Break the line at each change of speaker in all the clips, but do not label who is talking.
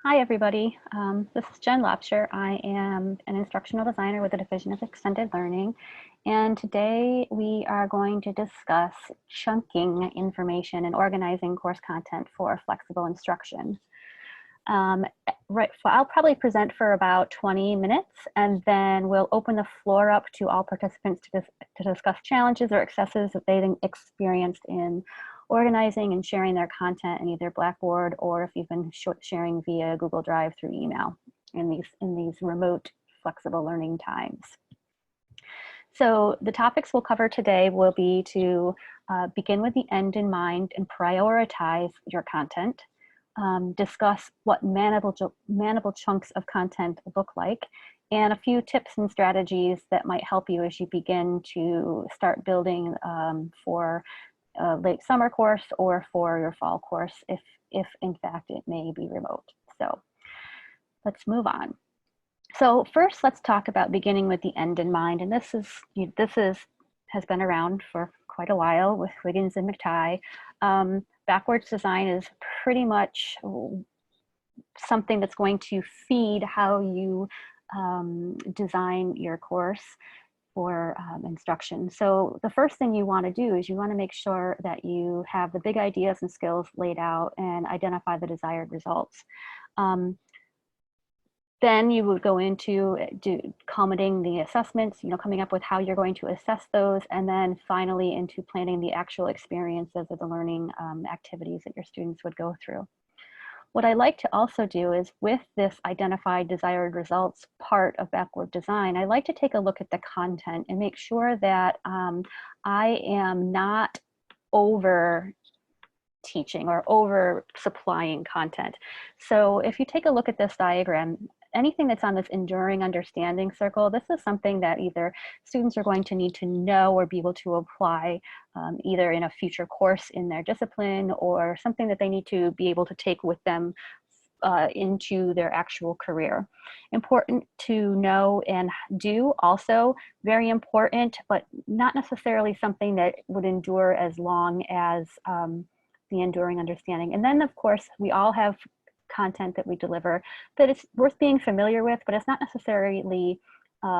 Hi, everybody. This is Jen Lobsher. I am an instructional designer with the Division of Extended Learning. And today we are going to discuss chunking information and organizing course content for flexible instruction. I'll probably present for about 20 minutes, and then we'll open the floor up to all participants to discuss challenges or successes that they've experienced in organizing and sharing their content in either Blackboard or if you've been sharing via Google Drive through email in these remote flexible learning times. So the topics we'll cover today will be to begin with the end in mind and prioritize your content, discuss what manageable chunks of content look like, and a few tips and strategies that might help you as you begin to start building for a late summer course or for your fall course, if in fact it may be remote. So let's move on. So first, let's talk about beginning with the end in mind. And this has been around for quite a while with Wiggins and McTighe. Backwards design is pretty much something that's going to feed how you design your course for instruction. So the first thing you want to do is you want to make sure that you have the big ideas and skills laid out and identify the desired results. Then you would go into commenting the assessments, coming up with how you're going to assess those, and then finally into planning the actual experiences of the learning activities that your students would go through. What I like to also do is with this identified desired results part of backward design, I like to take a look at the content and make sure that I am not over teaching or over supplying content. So if you take a look at this diagram, anything that's on this enduring understanding circle, this is something that either students are going to need to know or be able to apply either in a future course in their discipline or something that they need to be able to take with them into their actual career. Important to know and do also, very important, but not necessarily something that would endure as long as the enduring understanding. And then of course, we all have content that we deliver that it's worth being familiar with, but it's not necessarily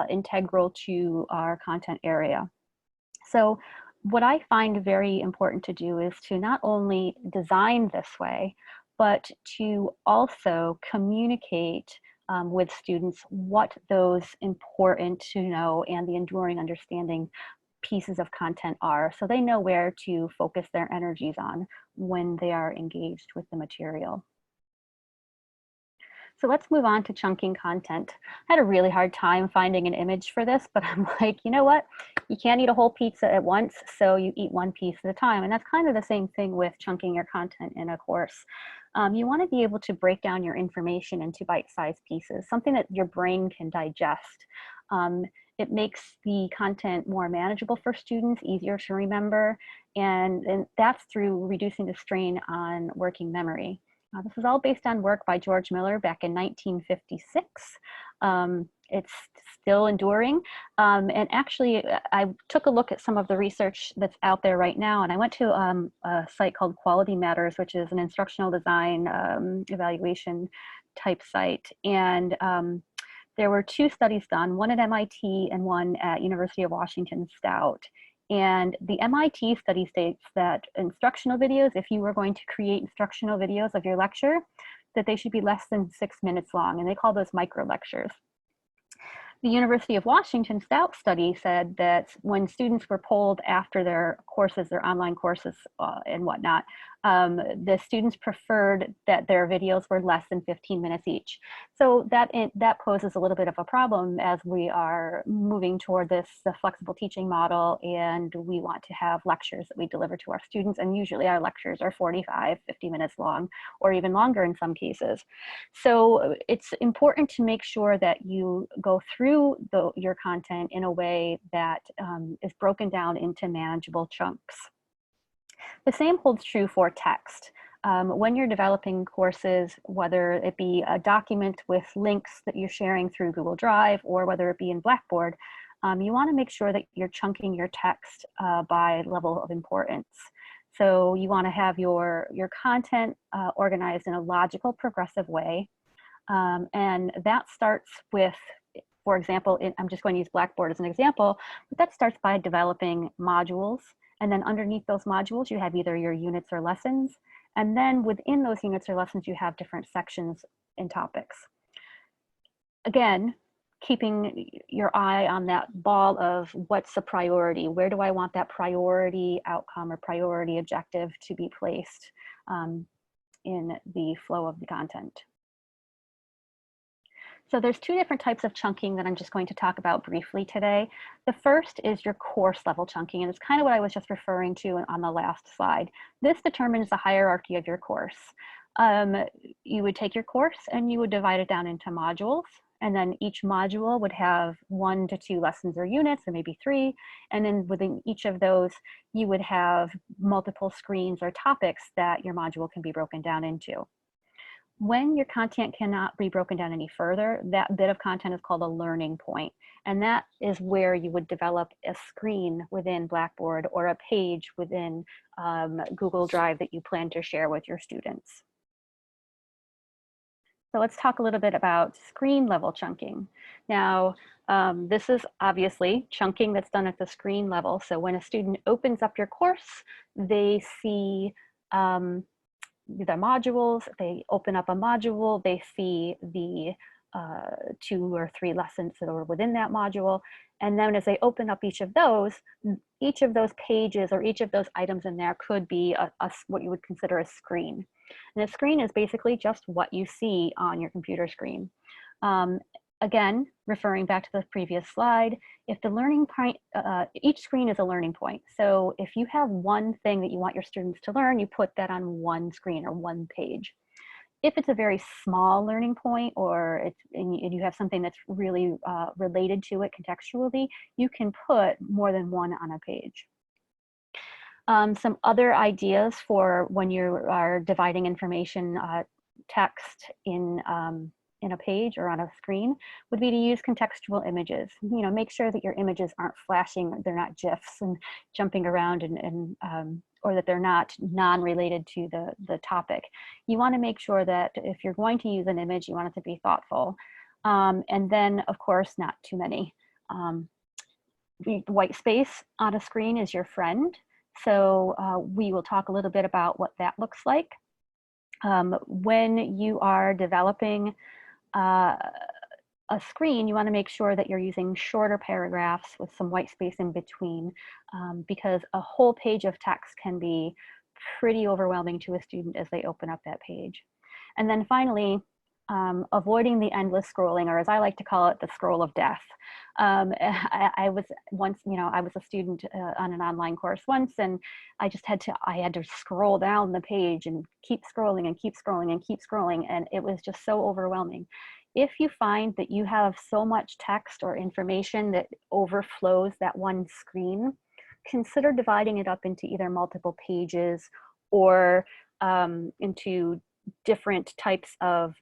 integral to our content area. So what I find very important to do is to not only design this way, but to also communicate with students what those important to know and the enduring understanding pieces of content are, so they know where to focus their energies on when they are engaged with the material. So let's move on to chunking content. I had a really hard time finding an image for this, but I'm like, you know what? You can't eat a whole pizza at once, so you eat one piece at a time. And that's kind of the same thing with chunking your content in a course. You want to be able to break down your information into bite-sized pieces, something that your brain can digest. It makes the content more manageable for students, easier to remember, and that's through reducing the strain on working memory. This is all based on work by George Miller back in 1956. It's still enduring. And actually, I took a look at some of the research that's out there right now, and I went to a site called Quality Matters, which is an instructional design evaluation type site. And there were two studies done, one at MIT and one at University of Washington Stout. And the MIT study states that instructional videos, if you were going to create instructional videos of your lecture, that they should be less than 6 minutes long, and they call those micro lectures. The University of Washington Stout study said that when students were polled after their courses, their online courses and whatnot, the students preferred that their videos were less than 15 minutes each. So that poses a little bit of a problem as we are moving toward the flexible teaching model, and we want to have lectures that we deliver to our students, and usually our lectures are 45, 50 minutes long, or even longer in some cases. So it's important to make sure that you go through your content in a way that is broken down into manageable chunks. The same holds true for text. When you're developing courses, whether it be a document with links that you're sharing through Google Drive or whether it be in Blackboard, you want to make sure that you're chunking your text by level of importance. So you want to have your content organized in a logical, progressive way. And that starts with, for example, I'm just going to use Blackboard as an example, but that starts by developing modules. And then underneath those modules, you have either your units or lessons. And then within those units or lessons, you have different sections and topics. Again, keeping your eye on that ball of what's the priority, where do I want that priority outcome or priority objective to be placed in the flow of the content. So there's two different types of chunking that I'm just going to talk about briefly today. The first is your course level chunking, and it's kind of what I was just referring to on the last slide. This determines the hierarchy of your course. You would take your course and you would divide it down into modules, and then each module would have 1 to 2 lessons or units, or maybe 3, and then within each of those, you would have multiple screens or topics that your module can be broken down into. When your content cannot be broken down any further, that bit of content is called a learning point. And that is where you would develop a screen within Blackboard or a page within Google Drive that you plan to share with your students. So let's talk a little bit about screen level chunking. Now, this is obviously chunking that's done at the screen level. So when a student opens up your course, they see the modules, they open up a module, they see the 2 or 3 lessons that are within that module. And then as they open up each of those pages or each of those items in there could be what you would consider a screen. And a screen is basically just what you see on your computer screen. Again, referring back to the previous slide, if the learning point, each screen is a learning point. So if you have one thing that you want your students to learn, you put that on one screen or one page. If it's a very small learning point, or and you have something that's really related to it contextually, you can put more than one on a page. Some other ideas for when you are dividing information, text in a page or on a screen would be to use contextual images. You know, make sure that your images aren't flashing, they're not GIFs and jumping around or that they're not non-related to the topic. You want to make sure that if you're going to use an image, you want it to be thoughtful. And then, of course, not too many. White space on a screen is your friend. So we will talk a little bit about what that looks like. When you are developing a screen, you want to make sure that you're using shorter paragraphs with some white space in between, because a whole page of text can be pretty overwhelming to a student as they open up that page. And then finally, avoiding the endless scrolling, or as I like to call it, the scroll of death. I was once, I was a student on an online course once, and I had to scroll down the page and keep scrolling and keep scrolling and keep scrolling, and it was just so overwhelming. If you find that you have so much text or information that overflows that one screen, consider dividing it up into either multiple pages or into different types of,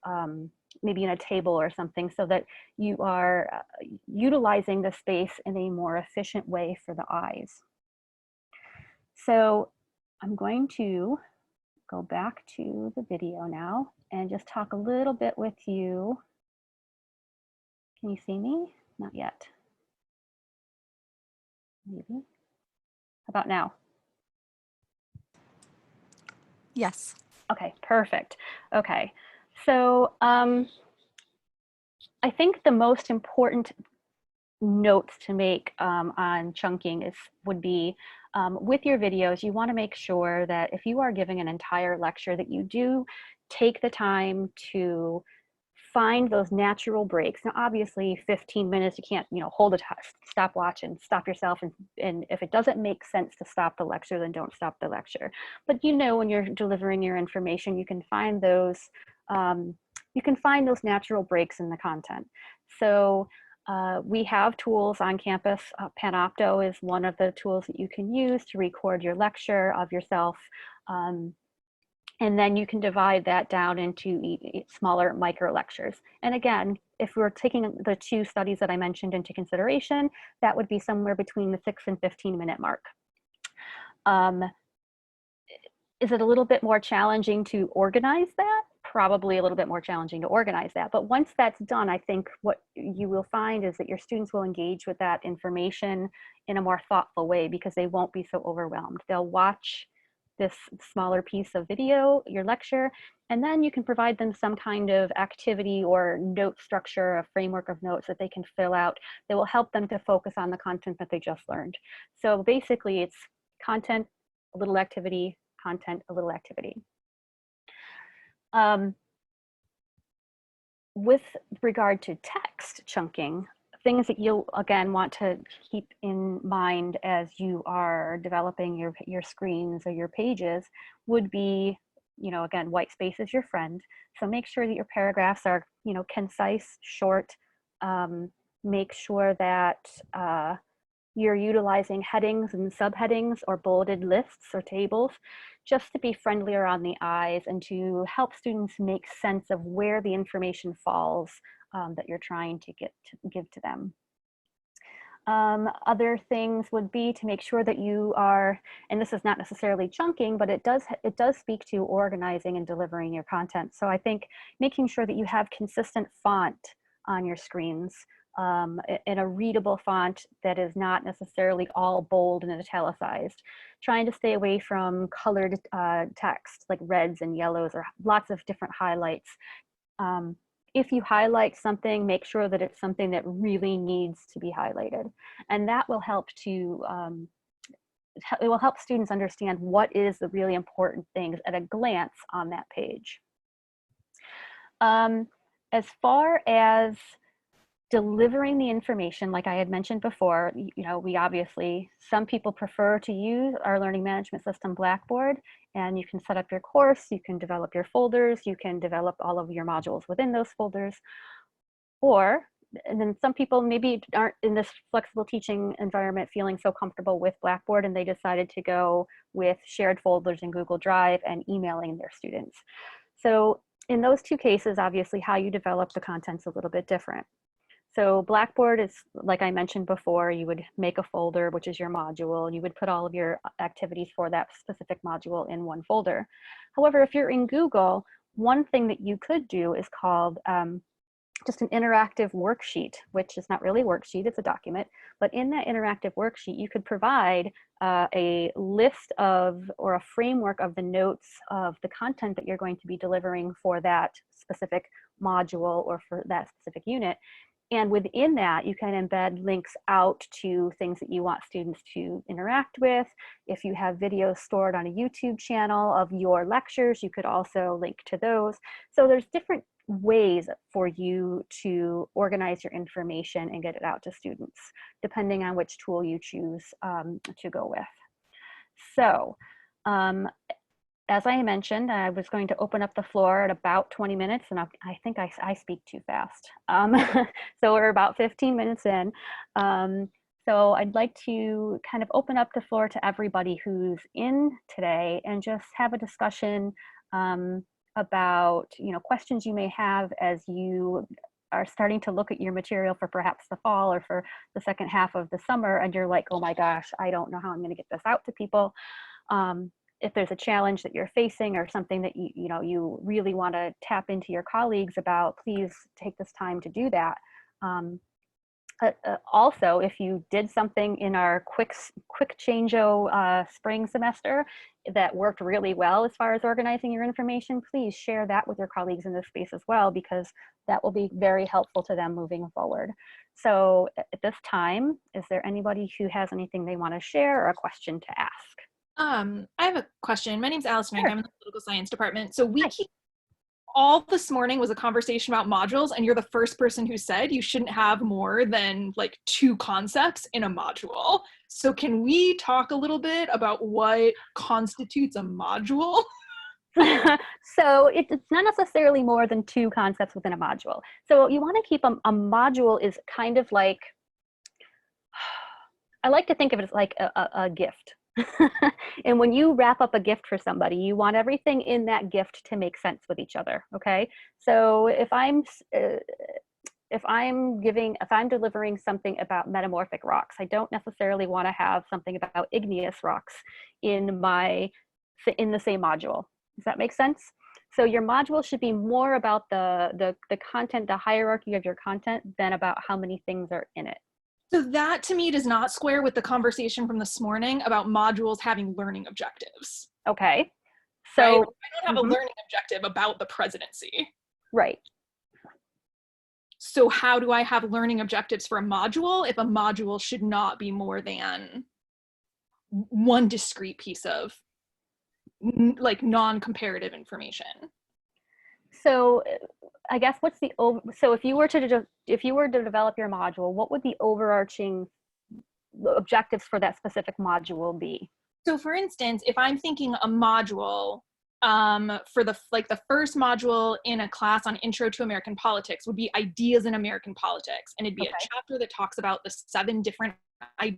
maybe in a table or something, so that you are utilizing the space in a more efficient way for the eyes. So I'm going to go back to the video now and just talk a little bit with you. Can you see me? Not yet. Maybe. How about now?
Yes.
Okay, perfect. Okay, so I think the most important notes to make on chunking would be with your videos, you want to make sure that if you are giving an entire lecture, that you do take the time to find those natural breaks. Now, obviously 15 minutes, you can't, hold a stopwatch and stop yourself. And if it doesn't make sense to stop the lecture, then don't stop the lecture. But when you're delivering your information, you can find those natural breaks in the content. So we have tools on campus. Panopto is one of the tools that you can use to record your lecture of yourself. And then you can divide that down into smaller micro lectures. And again, if we're taking the 2 studies that I mentioned into consideration, that would be somewhere between the 6 and 15-minute mark. Is it a little bit more challenging to organize that? probably a little bit more challenging to organize that. But once that's done, I think what you will find is that your students will engage with that information in a more thoughtful way because they won't be so overwhelmed. They'll watch this smaller piece of video, your lecture, and then you can provide them some kind of activity or note structure, a framework of notes that they can fill out that will help them to focus on the content that they just learned. So basically it's content, a little activity, content, a little activity. With regard to text chunking, things that you'll again want to keep in mind as you are developing your screens or your pages would be, you know, again, white space is your friend. So make sure that your paragraphs are, you know, concise, short. Make sure that you're utilizing headings and subheadings or bulleted lists or tables just to be friendlier on the eyes and to help students make sense of where the information falls that you're trying to give to them. Other things would be to make sure that you are, and this is not necessarily chunking, but it does speak to organizing and delivering your content. So I think making sure that you have consistent font on your screens, in a readable font that is not necessarily all bold and italicized. Trying to stay away from colored text like reds and yellows or lots of different highlights. If you highlight something, make sure that it's something that really needs to be highlighted. And that will help to, it will help students understand what is the really important things at a glance on that page. As far as delivering the information, like I had mentioned before, you know, we obviously, some people prefer to use our learning management system, Blackboard, and you can set up your course, you can develop your folders, you can develop all of your modules within those folders. Or, and then some people maybe aren't in this flexible teaching environment feeling so comfortable with Blackboard and they decided to go with shared folders in Google Drive and emailing their students. So in those two cases, obviously how you develop the content's a little bit different. So Blackboard is, like I mentioned before, you would make a folder, which is your module. You would put all of your activities for that specific module in one folder. However, if you're in Google, one thing that you could do is called just an interactive worksheet, which is not really a worksheet, it's a document. But in that interactive worksheet, you could provide a list of, or a framework of the notes of the content that you're going to be delivering for that specific module or for that specific unit. And within that, you can embed links out to things that you want students to interact with. If you have videos stored on a YouTube channel of your lectures, you could also link to those. So there's different ways for you to organize your information and get it out to students, depending on which tool you choose to go with. So, as I mentioned, I was going to open up the floor at about 20 minutes, and I think I speak too fast. So we're about 15 minutes in. So I'd like to kind of open up the floor to everybody who's in today and just have a discussion about, you know, questions you may have as you are starting to look at your material for perhaps the fall or for the second half of the summer, and you're like, oh my gosh, I don't know how I'm going to get this out to people. If there's a challenge that you're facing or something that you really want to tap into your colleagues about, please take this time to do that. Also, if you did something in our quick change-o spring semester that worked really well as far as organizing your information, please share that with your colleagues in this space as well, because that will be very helpful to them moving forward. So at this time, is there anybody who has anything they want to share or a question to ask?
I have a question. My name's Alice Frank.
Sure.
I'm in the political science department. So we
Hi.
keep, all this morning was a conversation about modules, and you're the first person who said you shouldn't have more than like 2 concepts in a module. So can we talk a little bit about what constitutes a module?
So it's not necessarily more than 2 concepts within a module. So you want to keep a module is kind of like, I like to think of it as like a gift. And when you wrap up a gift for somebody, you want everything in that gift to make sense with each other. Okay. So if I'm delivering something about metamorphic rocks, I don't necessarily want to have something about igneous rocks in the same module. Does that make sense? So your module should be more about the content, the hierarchy of your content, than about how many things are in it.
So that to me does not square with the conversation from this morning about modules having learning objectives.
Okay.
So right? I
So
don't have a learning objective about the presidency.
right.
So how do I have learning objectives for a module if a module should not be more than one discrete piece of like non-comparative information?
So I guess what's the so if you were to develop your module, what would the overarching objectives for that specific module be?
So for instance, if I'm thinking a module for the first module in a class on Intro to American Politics would be Ideas in American Politics, and it'd be a chapter that talks about the 7 different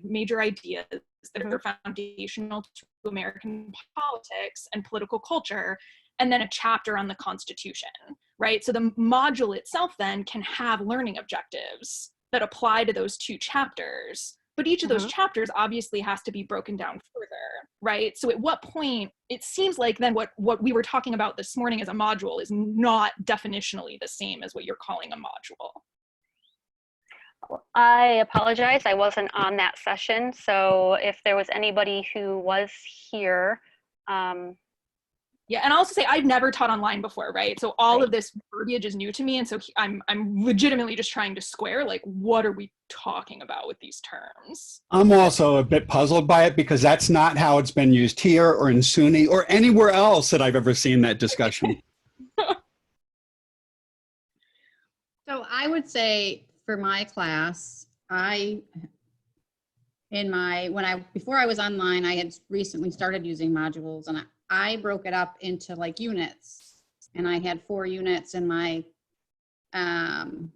major ideas that are foundational to American politics and political culture, and then a chapter on the Constitution, right? So the module itself then can have learning objectives that apply to those 2 chapters. But each of those chapters obviously has to be broken down further, right? So at what point, it seems like then what we were talking about this morning as a module is not definitionally the same as what you're calling a module.
I apologize, I wasn't on that session. So if there was anybody who was here.
Yeah, and I'll also say I've never taught online before, right? So all of this verbiage is new to me, and so I'm legitimately just trying to square, like, what are we talking about with these terms?
I'm also a bit puzzled by it because that's not how it's been used here or in SUNY or anywhere else that I've ever seen that discussion.
So I would say for my class, before I was online, I had recently started using modules, and I broke it up into like units, and I had 4 units in my kind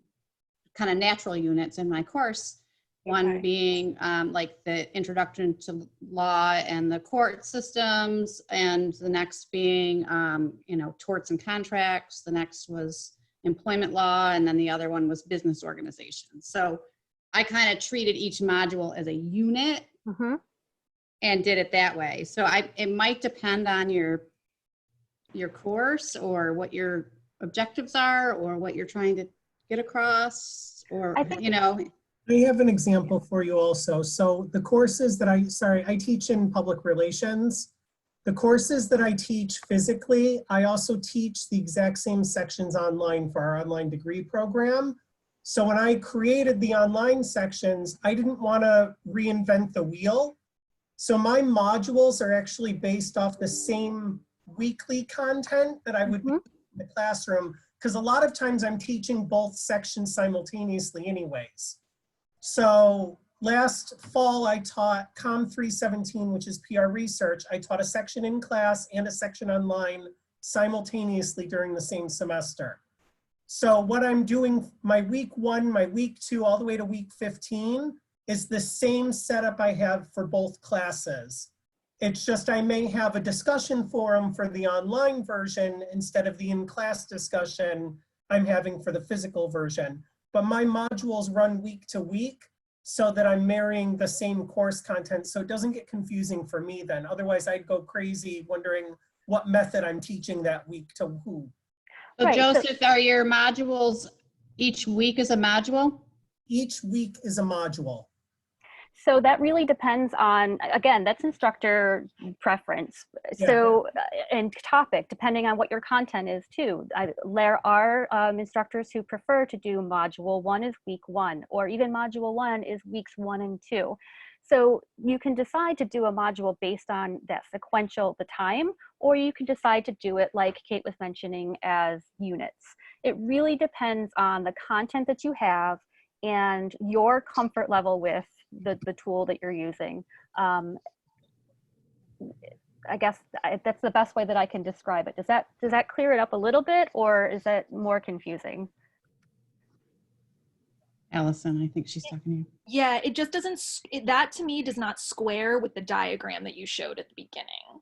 of natural units in my course. One being like the introduction to law and the court systems, and the next being torts and contracts. The next was employment law, and then the other one was business organizations. So I kind of treated each module as a unit. And did it that way. So it might depend on your course, or what your objectives are, or what you're trying to get across, or I
have an example for you also. So the courses that I teach in public relations. The courses that I teach physically, I also teach the exact same sections online for our online degree program. So when I created the online sections, I didn't want to reinvent the wheel. So my modules are actually based off the same weekly content that I would be in the classroom, because a lot of times I'm teaching both sections simultaneously anyways. So last fall I taught COM 317, which is PR research. I taught a section in class and a section online simultaneously during the same semester. So what I'm doing, my week 1, my week 2, all the way to week 15, is the same setup I have for both classes. It's just I may have a discussion forum for the online version instead of the in-class discussion I'm having for the physical version. But my modules run week to week so that I'm marrying the same course content, so it doesn't get confusing for me then. Otherwise I'd go crazy wondering what method I'm teaching that week to who.
So Joseph, are your modules, each week is a module?
Each week is a module.
So that really depends on, again, that's instructor preference.
Yeah.
So, and topic, depending on what your content is too. There are instructors who prefer to do module 1 is week 1, or even module 1 is weeks 1 and 2. So you can decide to do a module based on that sequential, the time, or you can decide to do it like Kate was mentioning as units. It really depends on the content that you have and your comfort level with the tool that you're using. I guess that's the best way that I can describe it. Does that clear it up a little bit, or is that more confusing?
Allison, I think she's talking to you.
Yeah, it just doesn't, that to me does not square with the diagram that you showed at the beginning.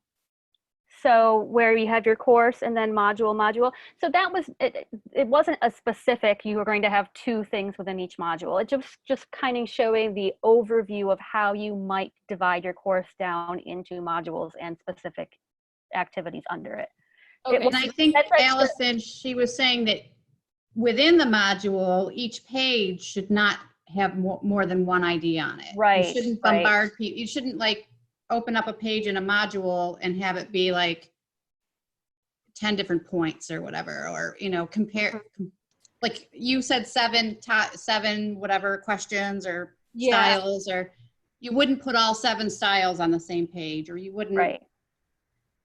So where you have your course and then module. So that was, it wasn't a specific, you were going to have 2 things within each module. It just kind of showing the overview of how you might divide your course down into modules and specific activities under it.
Okay.
And I think
That's right.
Allison, she was saying that within the module, each page should not have more than one ID on it.
Right,
You shouldn't
right.
bombard people. You shouldn't like open up a page in a module and have it be like 10 different points or whatever, or, you know, compare, like you said, seven, whatever questions or
Yeah.
styles, or you wouldn't put all 7 styles on the same page, or you wouldn't,
Right.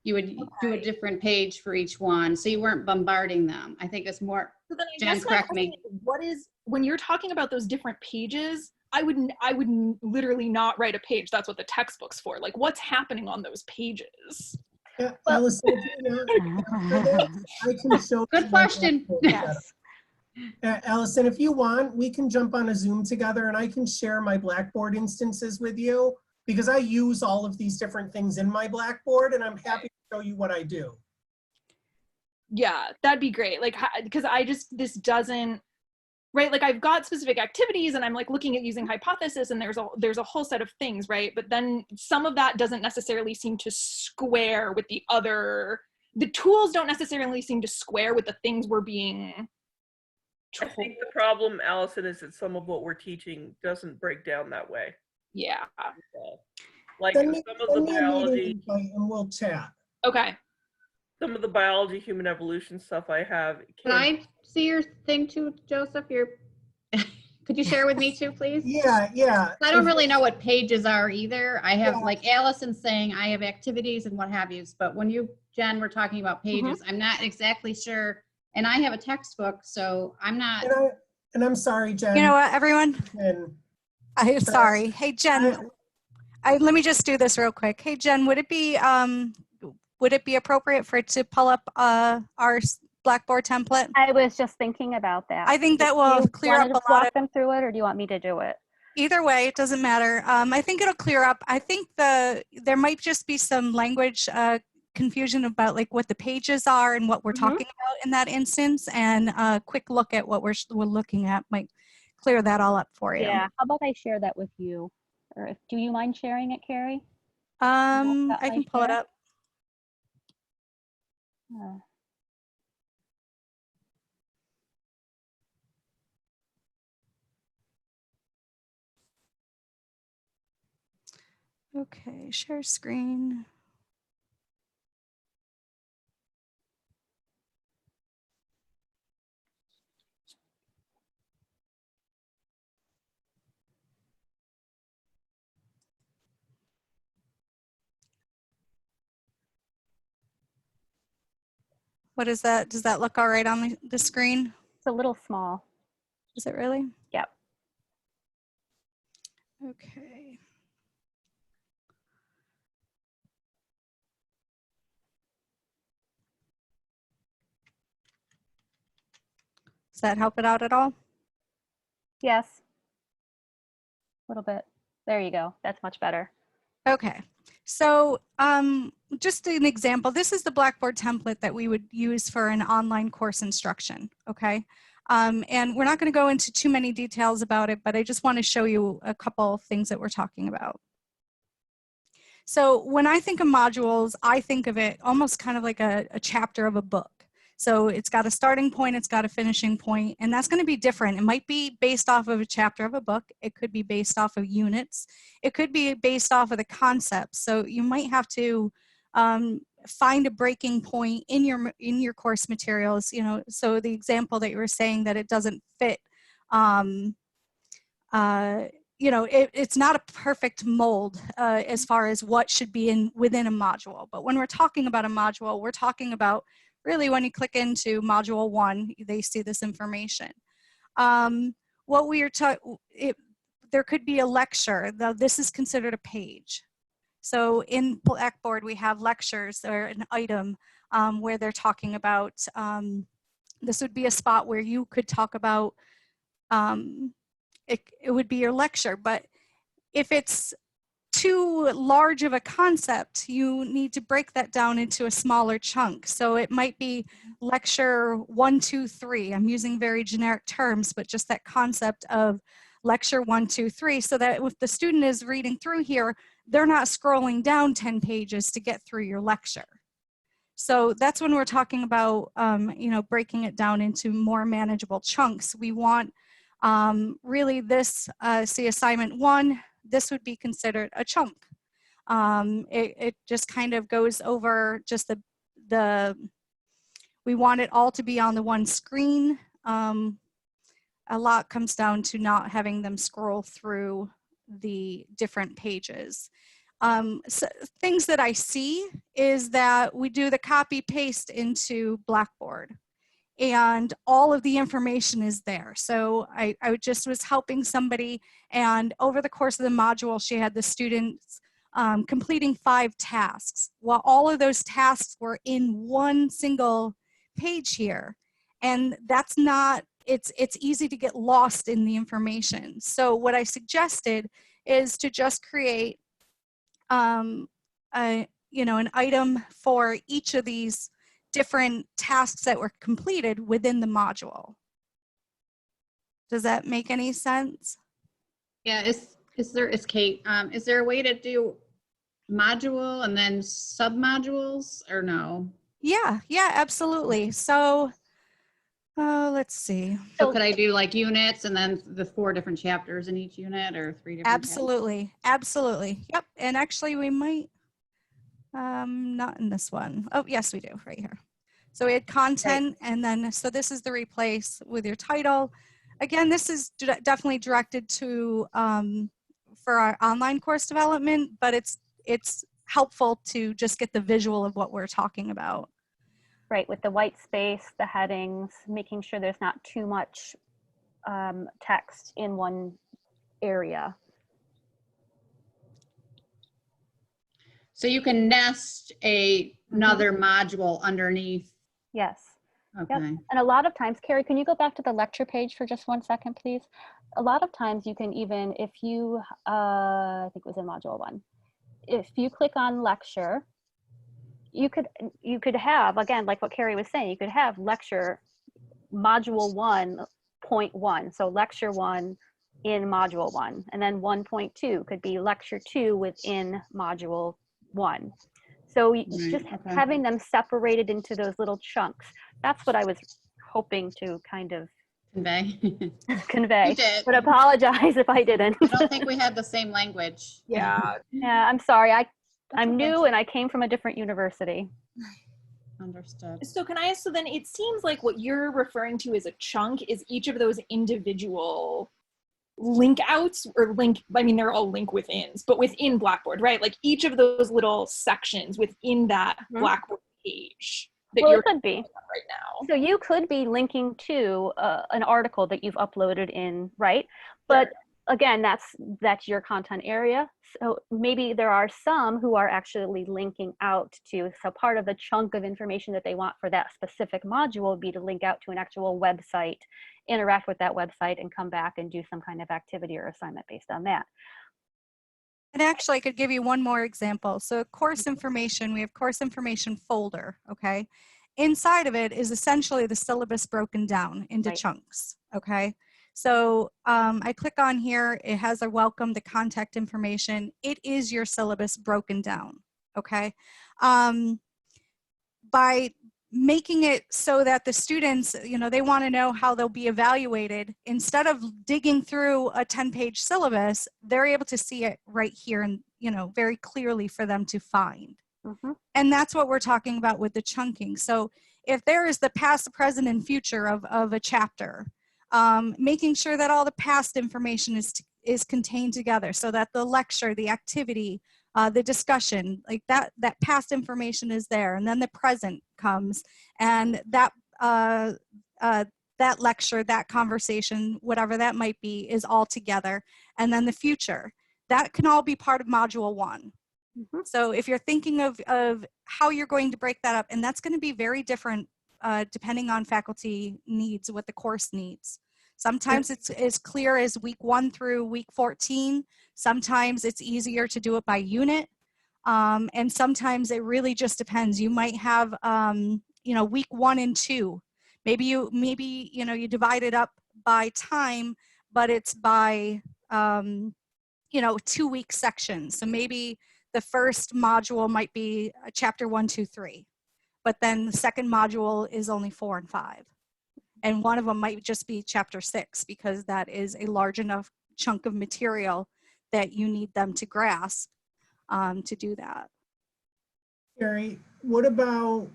you would do a different page for each one. So you weren't bombarding them. I think it's more,
So then I
Jen,
guess my
correct
question
me.
is, what is, when you're talking about those different pages, I would literally not write a page. That's what the textbook's for. Like, what's happening on those pages?
Yeah, Allison, if you want, for this, I can show.
Good
you my
question.
Blackboard
Yes.
setup. Allison, if you want, we can jump on a Zoom together and I can share my Blackboard instances with you, because I use all of these different things in my Blackboard, and I'm happy to show you what I do.
Yeah, that'd be great. Like, because this doesn't, right? Like, I've got specific activities and I'm like looking at using hypothesis, and there's a whole set of things, right? But then some of that doesn't necessarily seem to square with the tools don't necessarily seem to square with the things we're being
I
told.
think the problem, Allison, is that some of what we're teaching doesn't break down that way.
Yeah.
Like
Send me,
some of
send
the
me a meeting
biology,
invite and we'll chat.
Okay.
some of the biology, human evolution stuff I have.
Can I see your thing too, Joseph? Could you share with me too, please?
Yeah.
I don't really know what pages are either. I have,
Yeah.
like Allison saying, I have activities and what have yous, but when you, Jen, were talking about pages, I'm not exactly sure. And I have a textbook, so I'm not,
And I'm sorry, Jen.
You know what, everyone?
And
I'm sorry. Hey, Jen, let me just do this real quick. Hey, Jen, would it be appropriate for it to pull up our Blackboard template?
I was just thinking about that.
I think that
Do
will
you
clear
want
up
to
a lot
walk
of,
them through it, or do you want me to do it?
either way, it doesn't matter. I think it'll clear up. I think there might just be some language confusion about like what the pages are and what we're talking about in that instance, and a quick look at what we're looking at might clear that all up for you.
Yeah. How about I share that with you? Or do you mind sharing it, Carrie?
I can pull it
share?
up. Okay, share screen. What is that? Does that look all right on the screen?
It's a little small.
Is it really?
Yep.
Okay. Does that help it out at all?
Yes. A little bit. There you go. That's much better.
Okay. So just an example, this is the Blackboard template that we would use for an online course instruction, okay? And we're not going to go into too many details about it, but I just want to show you a couple of things that we're talking about. So when I think of modules, I think of it almost kind of like a chapter of a book. So it's got a starting point, it's got a finishing point, and that's going to be different. It might be based off of a chapter of a book. It could be based off of units. It could be based off of the concepts. So you might have to find a breaking point in your course materials. You know, so the example that you were saying that it doesn't fit, you know, it's not a perfect mold as far as what should be within a module. But when we're talking about a module, we're talking about really when you click into module 1, they see this information. What we are there could be a lecture, though this is considered a page. So in Blackboard, we have lectures or an item where they're talking about, this would be a spot where you could talk about, it would be your lecture, but if it's too large of a concept, you need to break that down into a smaller chunk. So it might be lecture 1, 2, 3. I'm using very generic terms, but just that concept of lecture 1, 2, 3, so that if the student is reading through here, they're not scrolling down 10 pages to get through your lecture. So that's when we're talking about, you know, breaking it down into more manageable chunks. We want really this, see assignment 1, this would be considered a chunk. It just kind of goes over just we want it all to be on the one screen. A lot comes down to not having them scroll through the different pages. So things that I see is that we do the copy paste into Blackboard and all of the information is there. So I just was helping somebody, and over the course of the module, she had the students completing 5 tasks. Well, all of those tasks were in one single page here. And that's not, it's easy to get lost in the information. So what I suggested is to just create you know, an item for each of these different tasks that were completed within the module. Does that make any sense?
Yeah, it's Kate. Is there a way to do module and then sub-modules or no?
Yeah, absolutely. So let's see.
So could I do like units and then the 4 different chapters in each unit or 3 different
Absolutely. Yep. And actually we might, not in this one. Oh, yes, we do right here. So we had content and then, so this is the replace with your title. Again, this is definitely directed to, for our online course development, but it's helpful to just get the visual of what we're talking about.
Right, with the white space, the headings, making sure there's not too much text in one area.
So you can nest another module underneath.
Yes.
Okay.
Yep. And a lot of times, Carrie, can you go back to the lecture page for just 1 second, please? A lot of times you can even, if you, I think it was in module 1, if you click on lecture, you could have, again, like what Carrie was saying, you could have lecture module 1.1. So lecture 1 in module 1, and then 1.2 could be lecture 2 within module 1. So just having them separated into those little chunks. That's what I was hoping to kind of convey. But apologize if I didn't.
I don't think we had the same language.
Yeah.
Yeah, I'm sorry. I'm new and I came from a different university.
Understood.
So can I ask, so then it seems like what you're referring to as a chunk is each of those individual link outs or link, I mean, they're all link withins, but within Blackboard, right? Like each of those little sections within that Blackboard page that
Well,
you're
it could be
right now.
So you could be linking to an article that you've uploaded in, right? But again, that's your content area. So maybe there are some who are actually linking out to, so part of the chunk of information that they want for that specific module would be to link out to an actual website, interact with that website, and come back and do some kind of activity or assignment based on that.
And actually, I could give you one more example. So course information, we have course information folder, okay? Inside of it is essentially the syllabus broken down into chunks, okay? So I click on here, it has a welcome, the contact information. It is your syllabus broken down, okay? By making it so that the students, you know, they want to know how they'll be evaluated, instead of digging through a 10-page syllabus, they're able to see it right here and, you know, very clearly for them to find. And that's what we're talking about with the chunking. So if there is the past, the present, and future of a chapter, making sure that all the past information is contained together so that the lecture, the activity, the discussion, like that past information is there, and then the present comes, and that that lecture, that conversation, whatever that might be, is all together, and then the future, that can all be part of module 1. So if you're thinking of how you're going to break that up, and that's going to be very different depending on faculty needs, what the course needs. Sometimes it's as clear as week 1 through week 14. Sometimes it's easier to do it by unit. And sometimes it really just depends. You might have, you know, week 1 and 2. Maybe you know, you divide it up by time, but it's by, you know, 2-week sections. So maybe the first module might be chapter 1, 2, 3. but then the second module is only 4 and 5. And one of them might just be chapter 6 because that is a large enough chunk of material that you need them to grasp to do that.
Carrie, what about,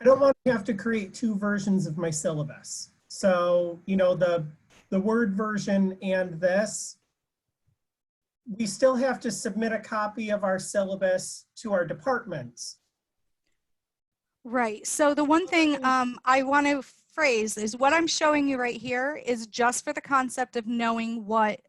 I don't want to have to create 2 versions of my syllabus. So, you know, the Word version and this, we still have to submit a copy of our syllabus to our departments.
Right. So the one thing I want to phrase is what I'm showing you right here is just for the concept of knowing what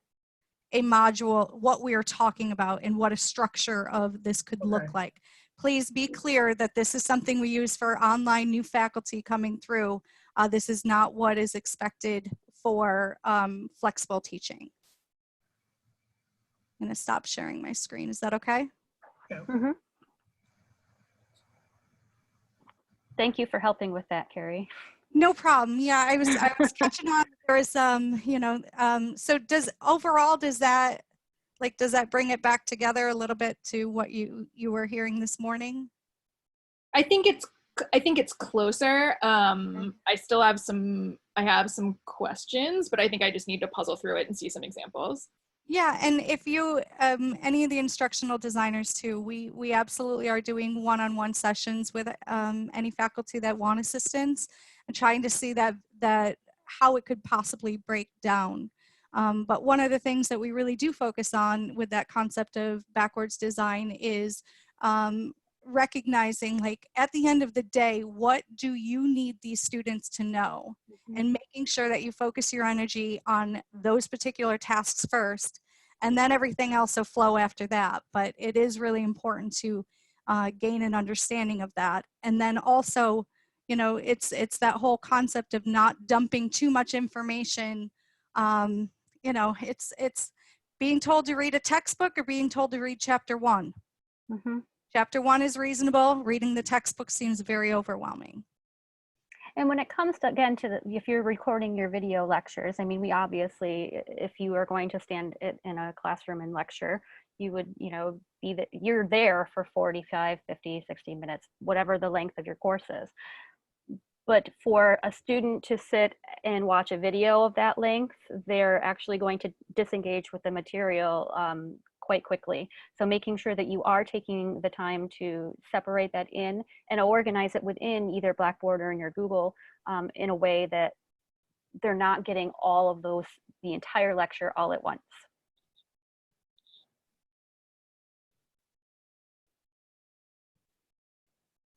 a module, what we are talking about and what a structure of this could look like. Please be clear that this is something we use for online new faculty coming through. This is not what is expected for flexible teaching. I'm going to stop sharing my screen. Is that okay?
Yeah.
Thank you for helping with that, Carrie.
No problem. Yeah, I was catching on. There was you know, so does that bring it back together a little bit to what you were hearing this morning?
I think it's closer. I have some questions, but I think I just need to puzzle through it and see some examples.
Yeah, and if you, any of the instructional designers too, we absolutely are doing one-on-one sessions with any faculty that want assistance and trying to see that how it could possibly break down. But one of the things that we really do focus on with that concept of backwards design is recognizing, like, at the end of the day, what do you need these students to know? And making sure that you focus your energy on those particular tasks first, and then everything else will flow after that. But it is really important to gain an understanding of that. And then also, you know, it's that whole concept of not dumping too much information. You know, it's being told to read a textbook or being told to read chapter 1. Chapter 1 is reasonable. Reading the textbook seems very overwhelming.
And when it comes to, again, if you're recording your video lectures, I mean, we obviously, if you are going to stand in a classroom and lecture, you would, you know, you're there for 45, 50, 60 minutes, whatever the length of your course is. But for a student to sit and watch a video of that length, they're actually going to disengage with the material quite quickly. So making sure that you are taking the time to separate that in and organize it within either Blackboard or in your Google in a way that they're not getting all of those, the entire lecture all at once.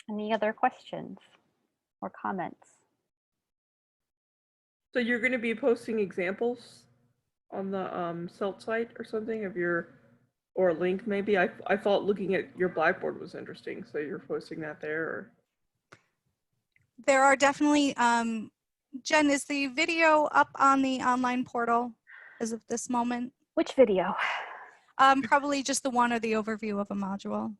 Any other questions or comments?
So you're going to be posting examples on the CELT site or something of your, or a link maybe? I thought looking at your Blackboard was interesting, so you're posting that there? Or?
There are definitely, Jen, is the video up on the online portal as of this moment?
Which video?
Probably just the one or the overview of a module.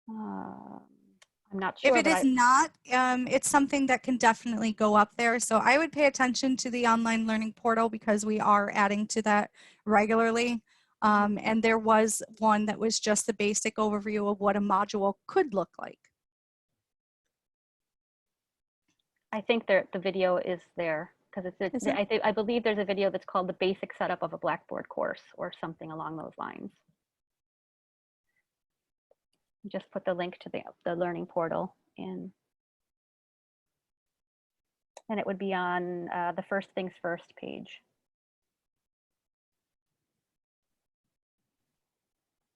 I'm not sure.
If it is not, it's something that can definitely go up there. So I would pay attention to the online learning portal because we are adding to that regularly. And there was one that was just the basic overview of what a module could look like.
I think the video is there because it's I believe there's a video that's called the basic setup of a Blackboard course or something along those lines. Just put the link to the learning portal in. And it would be on the First Things First page.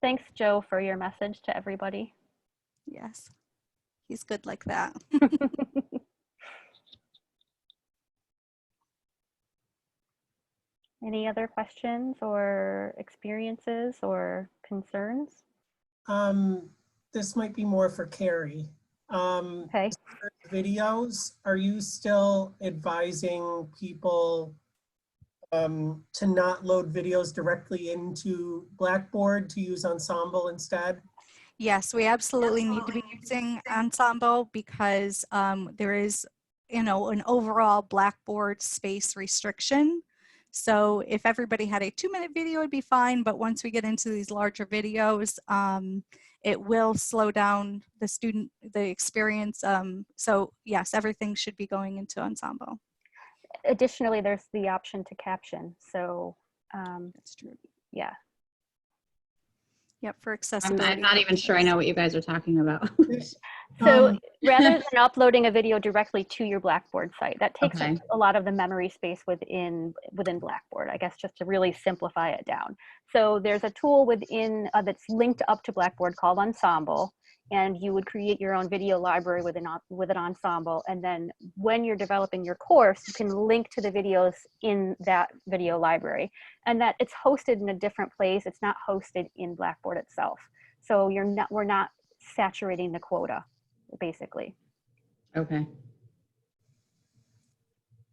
Thanks, Joe, for your message to everybody.
Yes, he's good like that.
Any other questions or experiences or concerns?
This might be more for Carrie.
Okay.
Videos, are you still advising people to not load videos directly into Blackboard, to use Ensemble instead?
Yes, we absolutely need to be using Ensemble because there is, you know, an overall Blackboard space restriction. So if everybody had a 2-minute video, it'd be fine. But once we get into these larger videos, it will slow down the experience. So yes, everything should be going into Ensemble.
Additionally, there's the option to caption. So
That's true.
yeah.
Yep, for
I'm
accessibility.
not even sure I know what you guys are talking about.
So
Um,
rather than uploading a video directly to your Blackboard site, that takes up
Okay.
a lot of the memory space within Blackboard, I guess, just to really simplify it down. So there's a tool within that's linked up to Blackboard called Ensemble, and you would create your own video library with an Ensemble. And then when you're developing your course, you can link to the videos in that video library, and that it's hosted in a different place. It's not hosted in Blackboard itself. So we're not saturating the quota, basically.
Okay.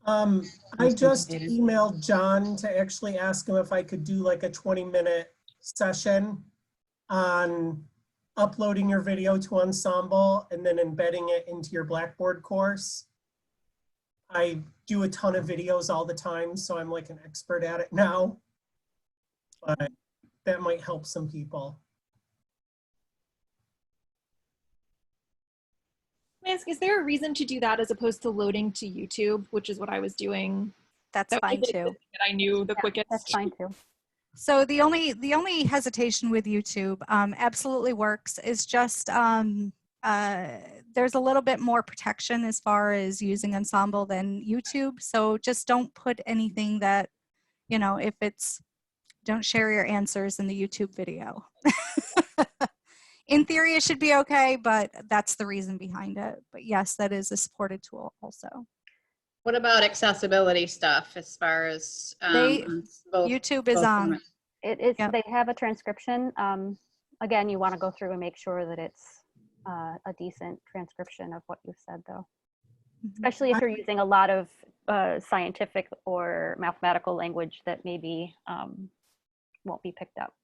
I
Sounds
just
complicated.
emailed John to actually ask him if I could do like a 20-minute session on uploading your video to Ensemble and then embedding it into your Blackboard course. I do a ton of videos all the time, so I'm like an expert at it now. But that might help some people.
Can I ask, is there a reason to do that as opposed to loading to YouTube, which is what I was doing?
That's
That was
fine
like the
too.
thing that I knew the quickest.
That's fine too.
So the only hesitation with YouTube absolutely works is just there's a little bit more protection as far as using Ensemble than YouTube. So just don't put anything that, you know, if it's, don't share your answers in the YouTube video. In theory, it should be okay, but that's the reason behind it. But yes, that is a supported tool also.
What about accessibility stuff as far as
They-
on both?
YouTube is
both
on.
formats?
It is.
Yep.
They have a transcription. Again, you want to go through and make sure that it's a decent transcription of what you've said, though.
Mhm.
Especially if you're using a lot of scientific or mathematical language that maybe won't be picked up.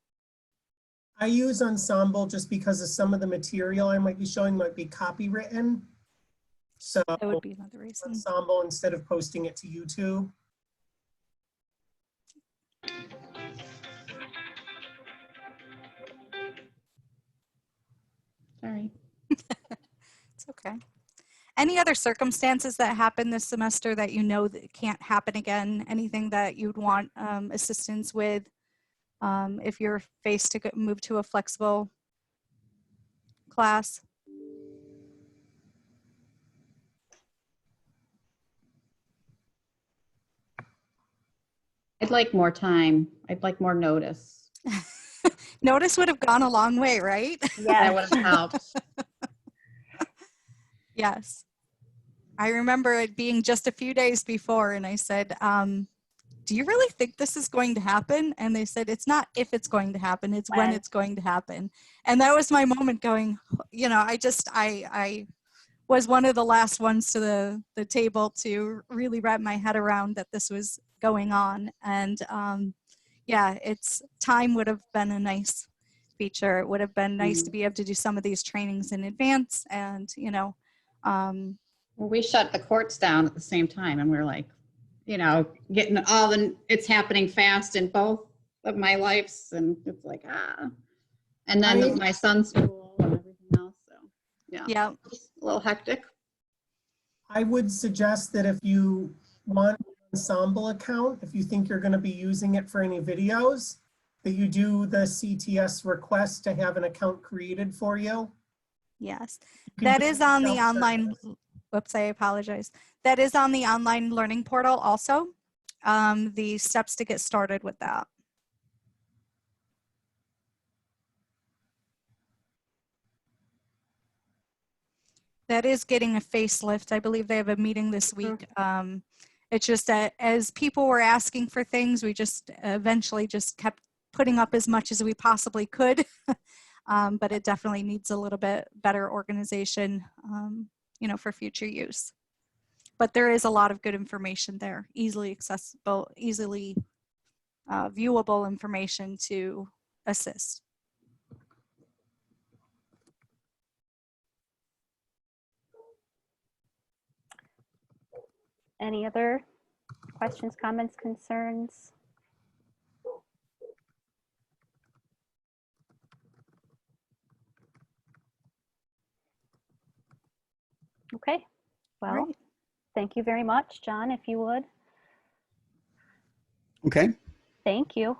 I use Ensemble just because of some of the material I might be showing might be copywritten. So
That would be another reason.
Ensemble instead of posting it to YouTube.
Sorry.
It's okay. Any other circumstances that happen this semester that you know that can't happen again? Anything that you'd want assistance with if you're faced to move to a flexible class?
I'd like more time. I'd like more notice.
Notice would have gone a long way, right?
That
Yeah.
would have helped.
Yes. I remember it being just a few days before, and I said, do you really think this is going to happen? And they said, it's not if it's going to happen, it's when
When.
it's going to happen. And that was my moment going, you know, I was one of the last ones to the table to really wrap my head around that this was going on. And yeah, it's time would have been a nice feature. It would have been nice to be able to do some of these trainings in advance and, you know,
Well, we shut the courts down at the same time and we're like, you know, getting all it's happening fast in both of my lives. And it's like, and then
I-
my son's school and everything else. So yeah,
yeah,
it's a little hectic.
I would suggest that if you want an Ensemble account, if you think you're going to be using it for any videos, that you do the CTS request to have an account created for you.
yes.
You can
That
do
is
it
on the
self-service.
online, whoops, I apologize. That is on the online learning portal also. The steps to get started with that. That is getting a facelift. I believe they have a meeting this week. It's just that as people were asking for things, we just eventually just kept putting up as much as we possibly could. But it definitely needs a little bit better organization, you know, for future use. But there is a lot of good information there, easily accessible, easily viewable information to assist.
Any other questions, comments, concerns? Okay,
All
well,
right.
thank you very much, John, if you would.
Okay.
Thank you.